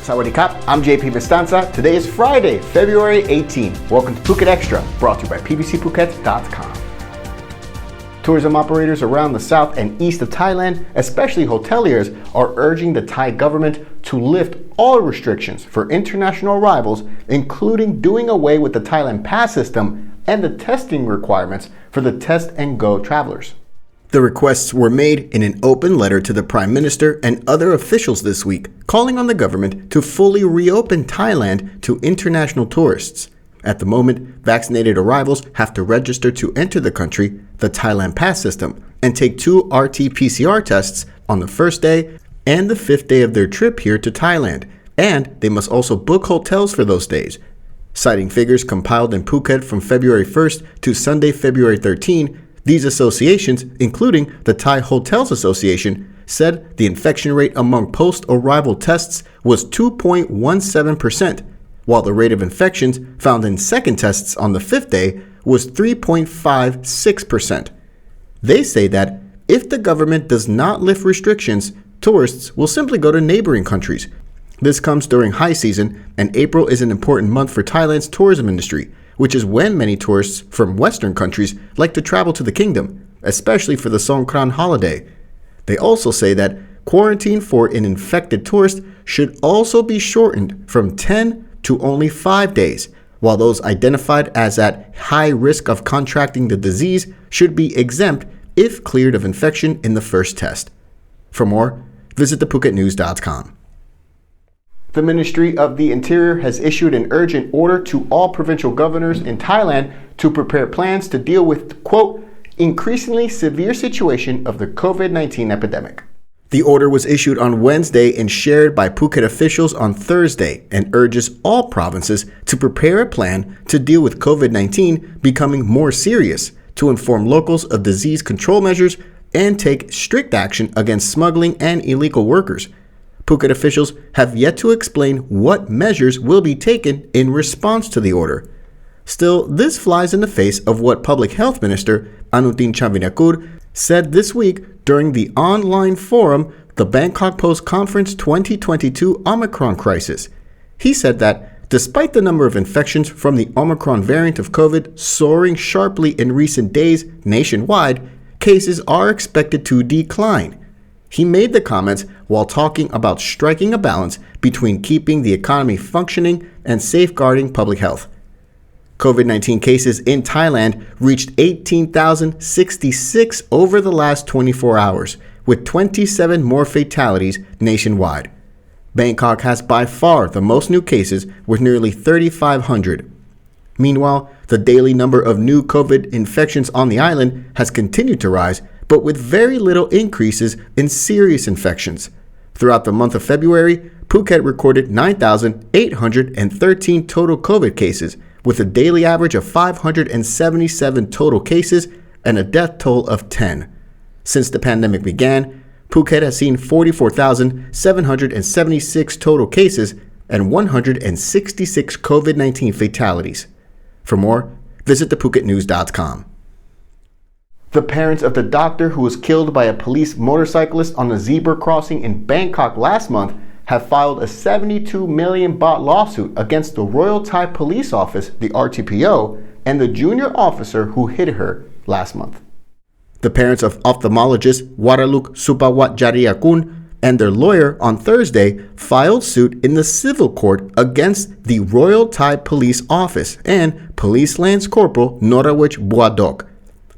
Sawadee Kap, I'm JP Mestanza. Today is Friday, February 18. Welcome to Phuket Extra, brought to you by pbcphuket.com. Tourism operators around the south and east of Thailand, especially hoteliers, are urging the Thai government to lift all restrictions for international arrivals, including doing away with the Thailand pass system and the testing requirements for the test and go travelers. The requests were made in an open letter to the Prime Minister and other officials this week, calling on the government to fully reopen Thailand to international tourists. At the moment, vaccinated arrivals have to register to enter the country, the Thailand pass system, and take 2 RT-PCR tests on the first day and the 5th day of their trip here to Thailand, and they must also book hotels for those days. Citing figures compiled in Phuket from February 1st to Sunday, February 13, these associations, including the Thai Hotels Association, said the infection rate among post-arrival tests was 2.17%, while the rate of infections found in second tests on the 5th day was 3.56%. They say that if the government does not lift restrictions, tourists will simply go to neighboring countries. This comes during high season, and April is an important month for Thailand's tourism industry, which is when many tourists from Western countries like to travel to the kingdom, especially for the Songkran holiday. They also say that quarantine for an infected tourist should also be shortened from 10 to only 5 days, while those identified as at high risk of contracting the disease should be exempt if cleared of infection in the first test. For more, visit thephuket.com. The Ministry of the Interior has issued an urgent order to all provincial governors in Thailand to prepare plans to deal with, quote, increasingly severe situation of the COVID-19 epidemic. The order was issued on Wednesday and shared by Phuket officials on Thursday and urges all provinces to prepare a plan to deal with COVID-19 becoming more serious, to inform locals of disease control measures and take strict action against smuggling and illegal workers. Phuket officials have yet to explain what measures will be taken in response to the order. Still, this flies in the face of what Public Health Minister Anutin Charnvirakul said this week during the online forum, the Bangkok Post Conference 2022 Omicron Crisis. He said that despite the number of infections from the Omicron variant of COVID soaring sharply in recent days nationwide, cases are expected to decline. He made the comments while talking about striking a balance between keeping the economy functioning and safeguarding public health. COVID-19 cases in Thailand reached 18,066 over the last 24 hours, with 27 more fatalities nationwide. Bangkok has by far the most new cases, with nearly 3,500. Meanwhile, the daily number of new COVID infections on the island has continued to rise, but with very little increases in serious infections. Throughout the month of February, Phuket recorded 9,813 total COVID cases, with a daily average of 577 total cases and a death toll of 10. Since the pandemic began, Phuket has seen 44,776 total cases and 166 COVID-19 fatalities. For more, visit thephuket.com. The parents of the doctor who was killed by a police motorcyclist on a zebra crossing in Bangkok last month have filed a 72 million baht lawsuit against the Royal Thai Police Office, the RTPO, and the junior officer who hit her last month. The parents of ophthalmologist Waraluk Supawatjariakul and their lawyer on Thursday filed suit in the civil court against the Royal Thai Police Office and Police Lance Corporal Norawich Buadok.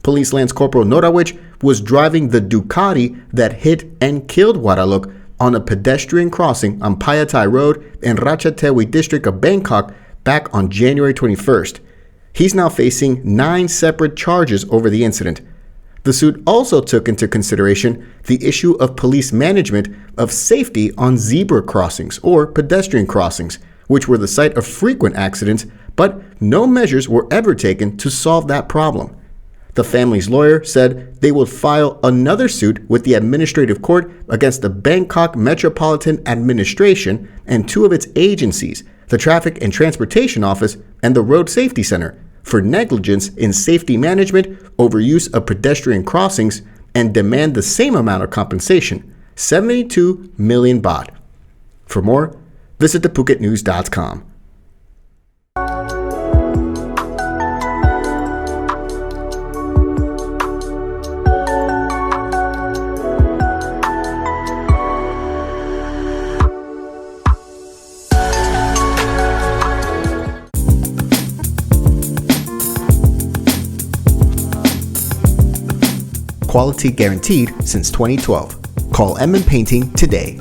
Police Lance Corporal Norawich was driving the Ducati that hit and killed Waraluk on a pedestrian crossing on Payathai Road in Ratchathewi district of Bangkok back on January 21st. He's now facing 9 separate charges over the incident. The suit also took into consideration the issue of police management of safety on zebra crossings or pedestrian crossings, which were the site of frequent accidents, but no measures were ever taken to solve that problem. The family's lawyer said they would file another suit with the administrative court against the Bangkok Metropolitan Administration and 2 of its agencies, the Traffic and Transportation Office and the Road Safety Center, for negligence in safety management, overuse of pedestrian crossings, and demand the same amount of compensation, 72 million baht. For more, visit thephuket.news.com. Quality guaranteed since 2012. Call M Painting today.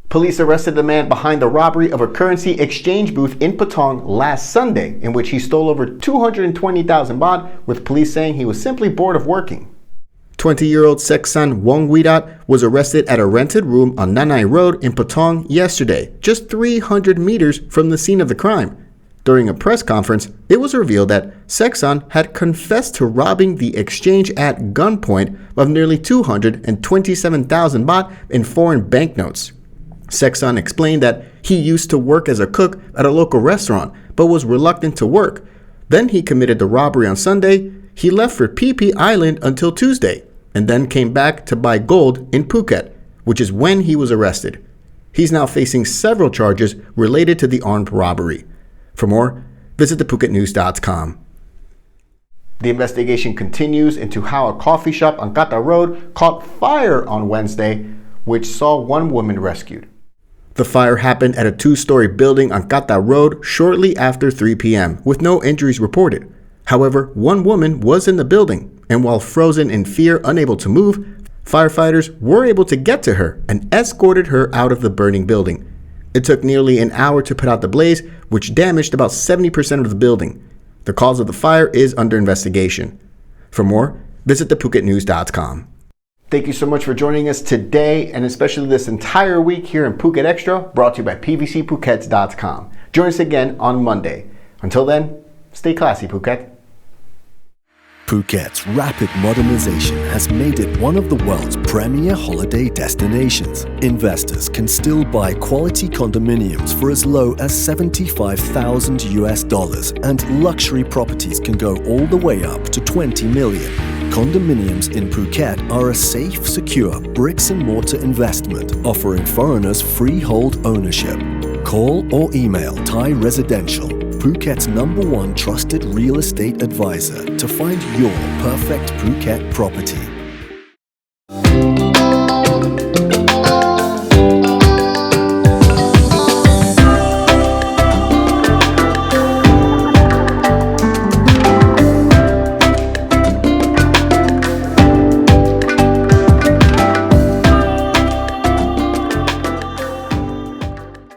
Police arrested the man behind the robbery of a currency exchange booth in Patong last Sunday, in which he stole over 220,000 baht, with police saying he was simply bored of working. 20-year-old Seksan Wongwidat was arrested at a rented room on Nanai Road in Patong yesterday, just 300 meters from the scene of the crime. During a press conference, it was revealed that Seksan had confessed to robbing the exchange at gunpoint of nearly 227,000 baht in foreign banknotes. Seksan explained that he used to work as a cook at a local restaurant, but was reluctant to work. Then he committed the robbery on Sunday. He left for Phuket Island until Tuesday, and then came back to buy gold in Phuket, which is when he was arrested. He's now facing several charges related to the armed robbery. For more, visit thephuket.news.com. The investigation continues into how a coffee shop on Gov't Road caught fire on Wednesday, which saw one woman rescued. The fire happened at a two-story building on Gov't Road shortly after 3 p.m., with no injuries reported. However, one woman was in the building, and while frozen in fear, unable to move, firefighters were able to get to her and escorted her out of the burning building. It took nearly an hour to put out the blaze, which damaged about 70% of the building. The cause of the fire is under investigation. For more, visit thephuket.news.com. Thank you so much for joining us today, and especially this entire week here in Phuket Extra, brought to you by pvcphuket.com. Join us again on Monday. Until then, stay classy, Phuket. Phuket's rapid modernization has made it one of the world's premier holiday destinations. Investors can still buy quality condominiums for as low as $75,000, and luxury properties can go all the way up to 20 million. Condominiums in Phuket are a safe, secure bricks-and-mortar investment, offering foreigners freehold ownership. Call or email Thai Residential, Phuket's #1 trusted real estate advisor, to find your perfect Phuket property.